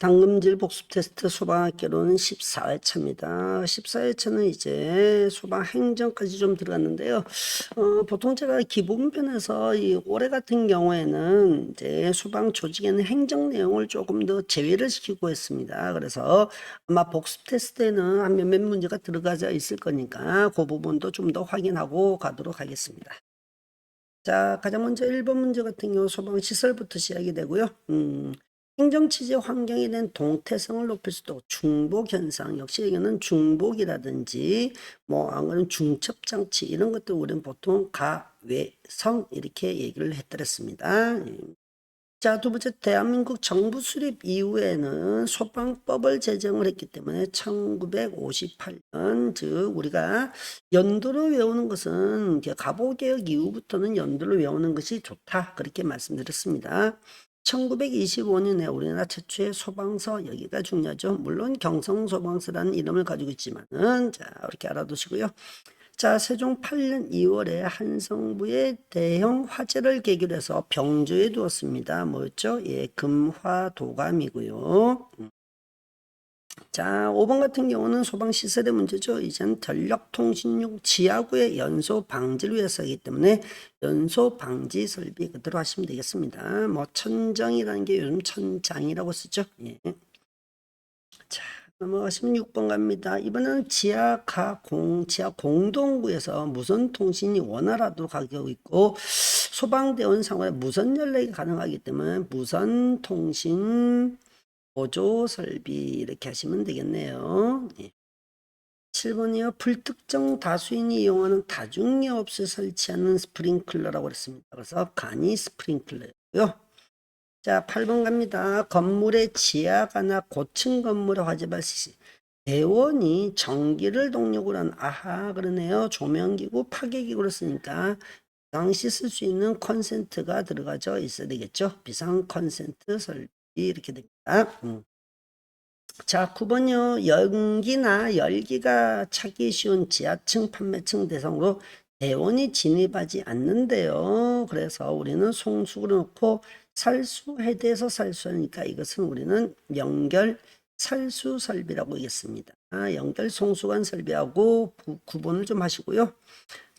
당금질 복습 테스트 소방학개론은 14회차입니다. 14회차는 이제 소방 행정까지 좀 들어갔는데요. 보통 제가 기본편에서 이 올해 같은 경우에는 이제 소방 조직에는 행정 내용을 조금 더 제외를 시키고 했습니다. 그래서 아마 복습 테스트에는 한 몇몇 문제가 들어가져 있을 거니까 그 부분도 좀 더 확인하고 가도록 하겠습니다. 자, 가장 먼저 1번 문제 같은 경우 소방시설부터 시작이 되고요. 행정체제 환경에 대한 동태성을 높일 수도 중복현상, 역시 여기는 중복이라든지 안 그러면 중첩장치 이런 것들 우리는 보통 가외성 이렇게 얘기를 했더랬습니다. 자, 두 번째 대한민국 정부 수립 이후에는 소방법을 제정을 했기 때문에 1958년 즉 우리가 연도로 외우는 것은 가보개혁 이후부터는 연도로 외우는 것이 좋다 그렇게 말씀드렸습니다. 1925년에 우리나라 최초의 소방서 여기가 중요하죠. 물론 경성소방서라는 이름을 가지고 있지만은 자 이렇게 알아두시고요. 자, 세종 8년 2월에 한성부의 대형 화재를 계기로 해서 병조에 두었습니다. 뭐였죠? 예, 금화도감이고요. 자, 5번 같은 경우는 소방시설의 문제죠. 이제는 전력통신용 지하구의 연소 방지를 위해서 하기 때문에 연소 방지 설비 그대로 하시면 되겠습니다. 천정이라는 게 요즘 천장이라고 쓰죠. 예. 자, 넘어가시면 6번 갑니다. 이번에는 지하 공동구에서 무선 통신이 원활하도록 하고 있고 소방대원 상황에 무선 연락이 가능하기 때문에 무선 통신 보조 설비 이렇게 하시면 되겠네요. 예. 7번이요. 불특정 다수인이 이용하는 다중이업소에 설치하는 스프링클러라고 했습니다. 그래서 간이 스프링클러고요. 자, 8번 갑니다. 건물의 지하가나 고층 건물의 화재 발생 시 대원이 전기를 동력으로 한 그러네요. 조명기구, 파괴기구를 쓰니까 당시 쓸 수 있는 컨센트가 들어가져 있어야 되겠죠. 비상 컨센트 설비 이렇게 됩니다. 자, 9번요. 연기나 열기가 차기 쉬운 지하층 판매층 대상으로 대원이 진입하지 않는데요. 그래서 우리는 송수구를 놓고 살수해대해서 살수하니까 이것은 우리는 연결 살수 설비라고 하겠습니다. 연결 송수관 설비하고 구분을 좀 하시고요.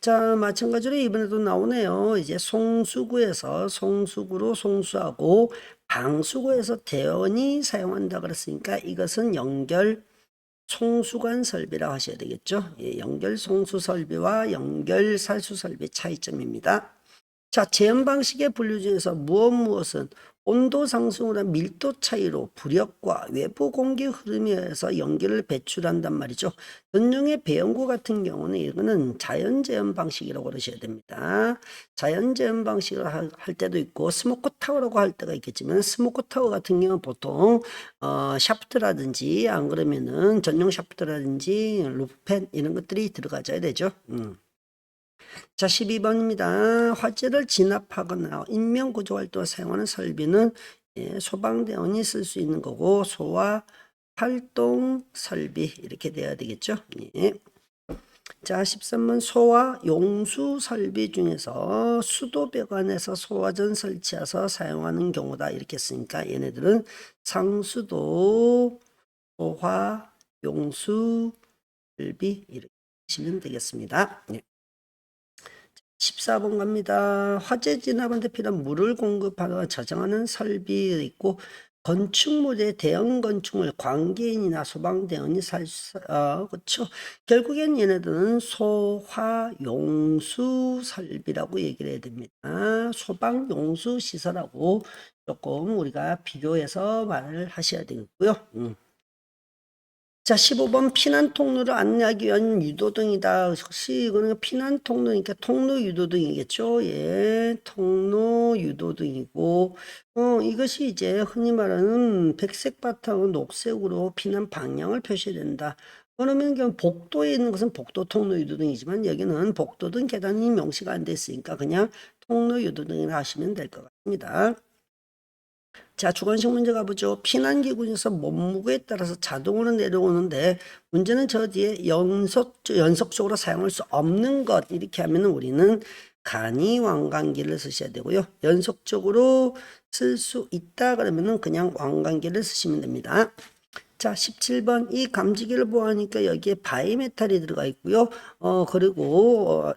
자, 마찬가지로 이번에도 나오네요. 이제 송수구에서 송수구로 송수하고 방수구에서 대원이 사용한다 그랬으니까 이것은 연결 송수관 설비라고 하셔야 되겠죠. 예, 연결 송수 설비와 연결 살수 설비 차이점입니다. 자, 재현 방식의 분류 중에서 무엇은 온도 상승으로 밀도 차이로 부력과 외부 공기 흐름에 의해서 연기를 배출한단 말이죠. 전용의 배연구 같은 경우는 이거는 자연재현 방식이라고 그러셔야 됩니다. 자연재현 방식을 할 때도 있고 스모크 타워라고 할 때가 있겠지만 스모크 타워 같은 경우는 보통 샤프트라든지 안 그러면은 전용 샤프트라든지 루프팬 이런 것들이 들어가져야 되죠. 자, 12번입니다. 화재를 진압하거나 인명구조 활동을 사용하는 설비는 소방대원이 쓸 수 있는 거고 소화 활동 설비 이렇게 돼야 되겠죠. 예. 자, 13번 소화 용수 설비 중에서 수도배관에서 소화전 설치해서 사용하는 경우다 이렇게 쓰니까 얘네들은 상수도 소화 용수 설비 이렇게 하시면 되겠습니다. 예. 14번 갑니다. 화재 진압한테 필요한 물을 공급하거나 저장하는 설비 있고 건축물의 대형 건축물 관계인이나 소방대원이 그렇죠. 결국엔 얘네들은 소화용수 설비라고 얘기를 해야 됩니다. 소방용수 시설하고 조금 우리가 비교해서 말을 하셔야 되겠고요. 자, 15번 피난 통로를 안내하기 위한 유도등이다. 혹시 이거는 피난 통로니까 통로 유도등이겠죠? 예, 통로 유도등이고, 이것이 이제 흔히 말하는 백색 바탕은 녹색으로 피난 방향을 표시해야 된다. 그러면 복도에 있는 것은 복도 통로 유도등이지만 여기는 복도등 계단이 명시가 안 됐으니까 그냥 통로 유도등이라 하시면 될 것 같습니다. 자, 주관식 문제 가보죠. 피난기구에서 몸무게에 따라서 자동으로 내려오는데 문제는 저 뒤에 연속적으로 사용할 수 없는 것 이렇게 하면 우리는 간이 왕관계를 쓰셔야 되고요. 연속적으로 쓸 수 있다 그러면은 그냥 왕관계를 쓰시면 됩니다. 자, 17번 이 감지기를 보아하니까 여기에 바이메탈이 들어가 있고요. 그리고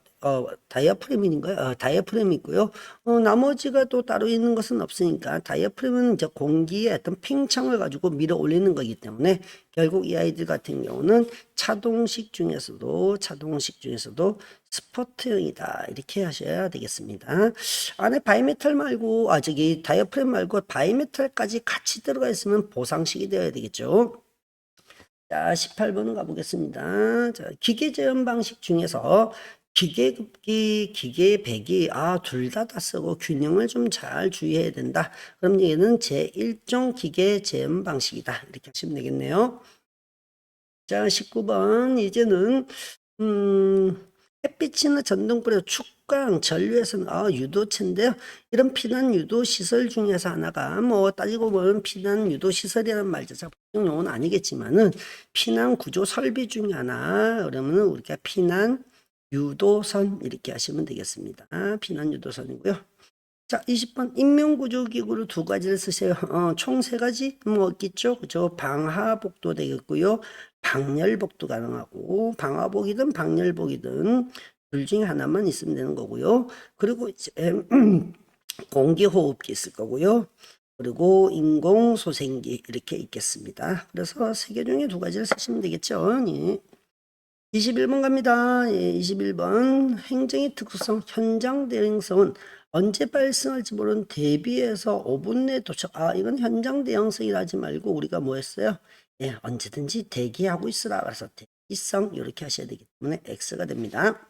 다이아프램인가요? 다이아프램이 있고요. 나머지가 또 따로 있는 것은 없으니까 다이아프램은 이제 공기의 어떤 팽창을 가지고 밀어 올리는 거기 때문에 결국 이 아이들 같은 경우는 차동식 중에서도 스포트형이다 이렇게 하셔야 되겠습니다. 안에 바이메탈 말고 저기 다이아프램 말고 바이메탈까지 같이 들어가 있으면 보상식이 되어야 되겠죠. 자, 18번은 가보겠습니다. 자, 기계 재현 방식 중에서 기계급기, 기계배기, 둘 다 쓰고 균형을 좀 잘 주의해야 된다. 그럼 얘는 제1종 기계 재현 방식이다. 이렇게 하시면 되겠네요. 자, 19번. 이제는, 햇빛이나 전등불의 축광, 전류에서는, 유도체인데요. 이런 피난 유도 시설 중에서 하나가, 따지고 보면 피난 유도 시설이라는 말 자체가 법정 용어는 아니겠지만은, 피난 구조 설비 중에 하나, 그러면은 우리가 피난 유도선, 이렇게 하시면 되겠습니다. 피난 유도선이고요. 자, 20번 인명구조기구를 두 가지를 쓰세요. 총 세 가지 있겠죠. 그죠? 방하복도 되겠고요. 방열복도 가능하고 방하복이든 방열복이든 둘 중에 하나만 있으면 되는 거고요. 그리고 이제 공기호흡기 있을 거고요. 그리고 인공소생기 이렇게 있겠습니다. 그래서 세 개 중에 두 가지를 쓰시면 되겠죠. 예. 21번 갑니다. 예, 21번 행정의 특수성 현장 대응성은 언제 발생할지 모르는 대비해서 5분 내에 도착. 이건 현장 대응성이라 하지 말고 우리가 뭐 했어요? 예, 언제든지 대기하고 있으라. 그래서 대기성 이렇게 하셔야 되기 때문에 X가 됩니다.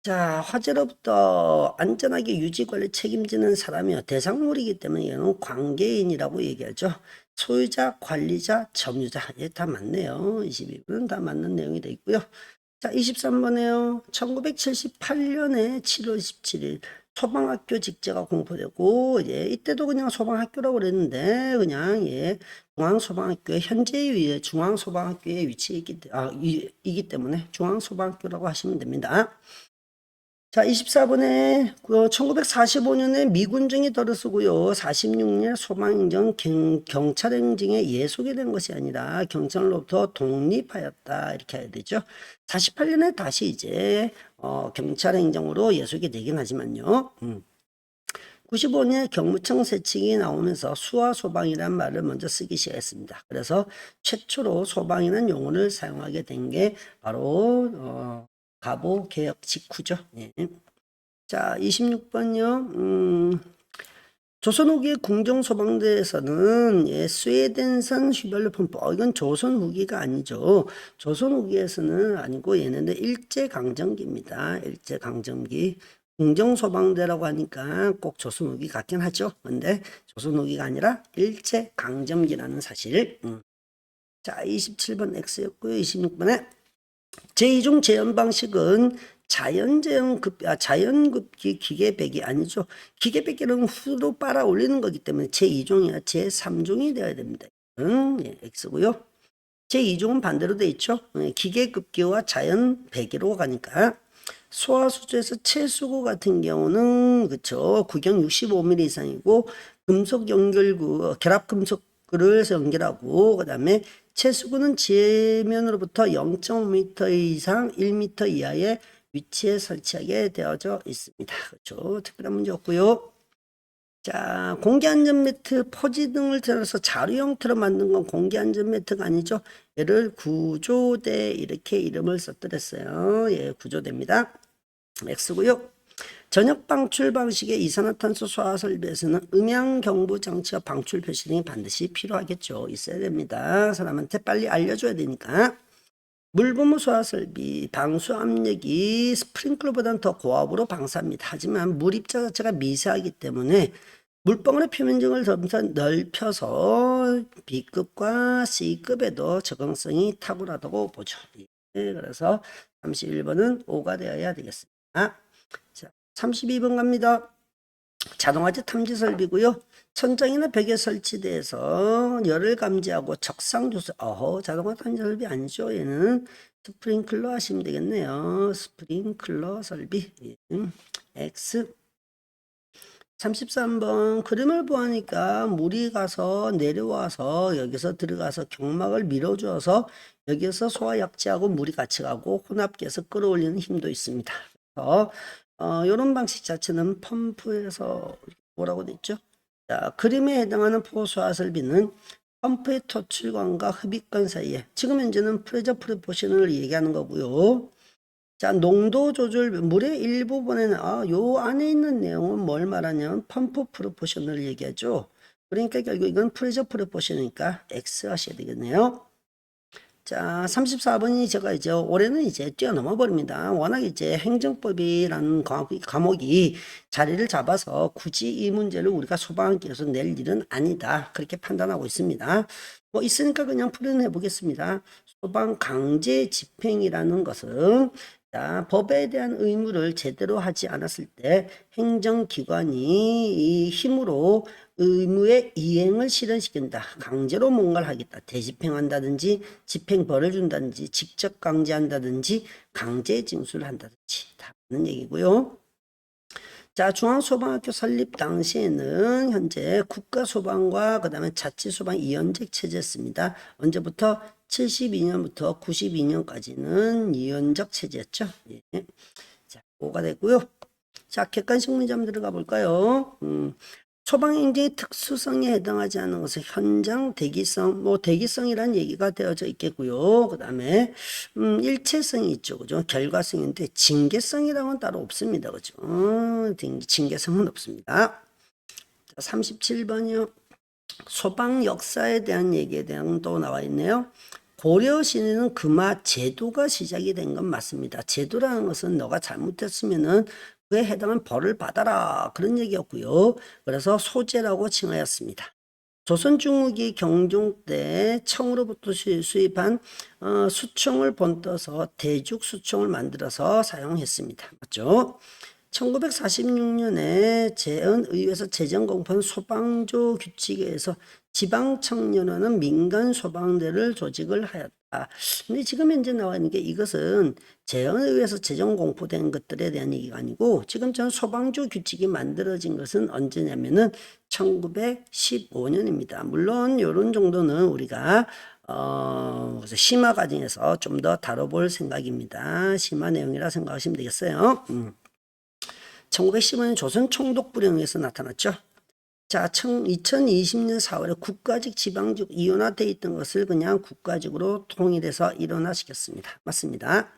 자, 화재로부터 안전하게 유지 관리 책임지는 사람이요. 대상물이기 때문에 얘는 관계인이라고 얘기하죠. 소유자, 관리자, 점유자. 다 맞네요. 22번은 다 맞는 내용이 되어 있고요. 자, 23번에요. 1978년에 7월 17일 소방학교 직제가 공포되고, 이때도 그냥 소방학교라고 그랬는데, 그냥, 중앙소방학교의 현재 중앙소방학교의 이기 때문에 중앙소방학교라고 하시면 됩니다. 자, 24번에 1945년에 미군정이 들어서고요. 46년 소방행정 경찰행정에 예속이 된 것이 아니라 경찰로부터 독립하였다. 이렇게 해야 되죠. 48년에 다시 이제 경찰행정으로 예속이 되긴 하지만요. 95년에 경무청 세칙이 나오면서 수화소방이란 말을 먼저 쓰기 시작했습니다. 그래서 최초로 소방이라는 용어를 사용하게 된 게 바로 가보 개혁 직후죠. 예. 자, 26번요. 조선 후기 궁정소방대에서는 스웨덴산 휘발유 펌프. 이건 조선 후기가 아니죠. 조선 후기에서는 아니고 얘네는 일제강점기입니다. 일제강점기. 궁정소방대라고 하니까 꼭 조선 후기 같긴 하죠. 근데 조선 후기가 아니라 일제강점기라는 사실. 자, 27번 X였고요. 26번에 제2종 재현 방식은 자연급기 기계배기 아니죠. 기계배기는 후로 빨아 올리는 거기 때문에 제2종이야 제3종이 되어야 됩니다. X고요. 제2종은 반대로 돼 있죠. 기계급기와 자연배기로 가니까 소화수조에서 채수구 같은 경우는 그쵸 구경 65mm 이상이고 금속 연결구 결합금속을 연결하고 그 다음에 채수구는 지면으로부터 0.5m 이상 1m 이하의 위치에 설치하게 되어져 있습니다. 그렇죠. 특별한 문제 없고요. 자, 공기안전매트 포지 등을 들어서 자루 형태로 만든 건 공기안전매트가 아니죠. 얘를 구조대 이렇게 이름을 썼더랬어요. 예, 구조대입니다. X고요. 전역 방출 방식의 이산화탄소 소화 설비에서는 음향 경보 장치와 방출 표시 등이 반드시 필요하겠죠. 있어야 됩니다. 사람한테 빨리 알려줘야 되니까. 물부무 소화 설비 방수 압력이 스프링클러보다는 더 고압으로 방사합니다. 하지만 물 입자 자체가 미세하기 때문에 물방울의 표면적을 점차 넓혀서 B급과 C급에도 적응성이 탁월하다고 보죠. 그래서 31번은 O가 되어야 되겠습니다. 자, 32번 갑니다. 자동화재 탐지 설비고요. 천장이나 벽에 설치돼서 열을 감지하고 적상 조절. 자동화 탐지 설비 아니죠. 얘는 스프링클러 하시면 되겠네요. 스프링클러 설비. X. 33번 그림을 보니까 물이 가서 내려와서 여기서 들어가서 경막을 밀어줘서 여기서 소화약재하고 물이 같이 가고 혼합기에서 끌어올리는 힘도 있습니다. 그래서 이런 방식 자체는 펌프에서 뭐라고 돼 있죠? 자, 그림에 해당하는 포수화 설비는 펌프의 토출관과 흡입관 사이에 지금 현재는 프레저 프로포션을 얘기하는 거고요. 자, 농도 조절 물의 일부분에는 요 안에 있는 내용은 뭘 말하냐면 펌프 프로포션을 얘기하죠. 그러니까 결국 이건 프레저 프로포션이니까 X 하셔야 되겠네요. 자, 34번이 제가 이제 올해는 이제 뛰어넘어 버립니다. 워낙 이제 행정법이라는 과목이 자리를 잡아서 굳이 이 문제를 우리가 소방학교에서 낼 일은 아니다. 그렇게 판단하고 있습니다. 뭐 있으니까 그냥 풀어내 보겠습니다. 소방 강제 집행이라는 것은 자, 법에 대한 의무를 제대로 하지 않았을 때 행정기관이 이 힘으로 의무의 이행을 실현시킨다. 강제로 뭔가를 하겠다. 대집행한다든지 집행벌을 준다든지 직접 강제한다든지 강제 징수를 한다든지 다는 얘기고요. 자, 중앙소방학교 설립 당시에는 현재 국가소방과 그 다음에 자치소방 이연적 체제였습니다. 언제부터? 72년부터 92년까지는 이연적 체제였죠. 예. 자, 5가 되고요. 자, 객관식 문제 한번 들어가 볼까요? 소방행정의 특수성에 해당하지 않는 것은 현장 대기성, 뭐 대기성이란 얘기가 되어져 있겠고요. 그 다음에 일체성이 있죠, 그죠? 결과성인데 징계성이라고는 따로 없습니다, 그죠? 징계성은 없습니다. 자, 37번이요. 소방 역사에 대한 얘기에 대한 또 나와 있네요. 고려 시대는 금화 제도가 시작이 된 건 맞습니다. 제도라는 것은 너가 잘못했으면은 그에 해당한 벌을 받아라 그런 얘기였고요. 그래서 소제라고 칭하였습니다. 조선 중후기 경종 때 청으로부터 수입한 수총을 본떠서 대죽 수총을 만들어서 사용했습니다. 맞죠? 1946년에 제헌의회에서 제정공포한 소방조 규칙에 의해서 지방청년회는 민간 소방대를 조직을 하였다. 근데 지금 현재 나와 있는 게 이것은 제헌의회에서 제정공포된 것들에 대한 얘기가 아니고 지금 전 소방조 규칙이 만들어진 것은 언제냐면은 1915년입니다. 물론 이런 정도는 우리가 심화 과정에서 좀 더 다뤄볼 생각입니다. 심화 내용이라 생각하시면 되겠어요. 1915년 조선 총독부령에서 나타났죠. 자, 2020년 4월에 국가직 지방직 이원화되어 있던 것을 그냥 국가직으로 통일해서 일원화시켰습니다. 맞습니다.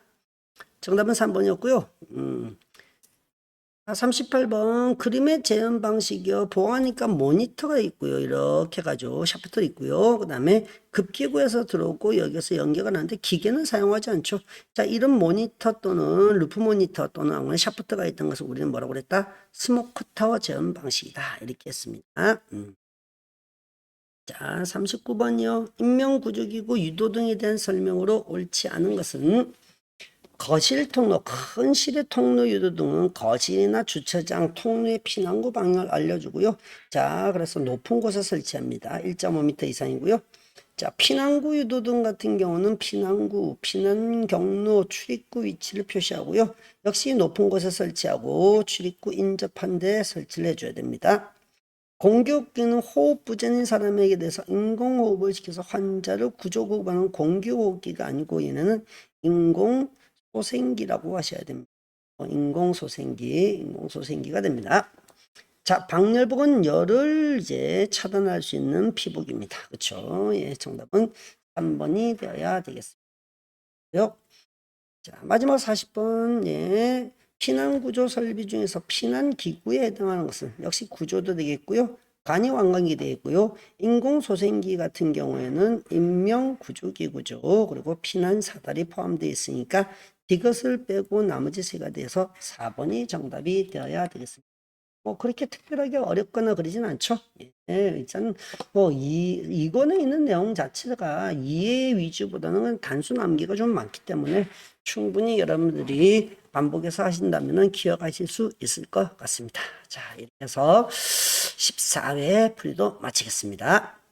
정답은 3번이었고요. 38번 그림의 재현 방식이요. 보아하니까 모니터가 있고요. 이렇게 해가지고 샤프터 있고요. 그 다음에 급기구에서 들어오고 여기서 연결가 나는데 기계는 사용하지 않죠. 자, 이런 모니터 또는 루프 모니터 또는 아무런 샤프터가 있던 것을 우리는 뭐라고 그랬다? 스모크 타워 재현 방식이다. 이렇게 했습니다. 자, 39번이요. 인명구조기구 유도등에 대한 설명으로 옳지 않은 것은 거실 통로, 큰 실의 통로 유도등은 거실이나 주차장, 통로의 피난구 방향을 알려주고요. 자, 그래서 높은 곳에 설치합니다. 1.5m 이상이고요. 자, 피난구 유도등 같은 경우는 피난구, 피난 경로, 출입구 위치를 표시하고요. 역시 높은 곳에 설치하고 출입구 인접한 데 설치를 해줘야 됩니다. 공기호흡기는 호흡 부전인 사람에게 대해서 인공호흡을 시켜서 환자를 구조호흡하는 공기호흡기가 아니고 얘네는 인공소생기라고 하셔야 됩니다. 인공소생기가 됩니다. 자, 방열복은 열을 이제 차단할 수 있는 피복입니다. 그렇죠? 예, 정답은 3번이 되어야 되겠습니다. 자, 마지막 40번. 예. 피난구조 설비 중에서 피난기구에 해당하는 것은 역시 구조도 되겠고요. 간이완강이 되겠고요. 인공소생기 같은 경우에는 인명구조기구죠. 그리고 피난사다리 포함되어 있으니까 이것을 빼고 나머지 세가 돼서 4번이 정답이 되어야 되겠습니다. 뭐 그렇게 특별하게 어렵거나 그러진 않죠. 예, 일단 뭐 이권에 있는 내용 자체가 이해 위주보다는 단순 암기가 좀 많기 때문에 충분히 여러분들이 반복해서 하신다면은 기억하실 수 있을 것 같습니다. 자, 이렇게 해서 14회 풀이도 마치겠습니다.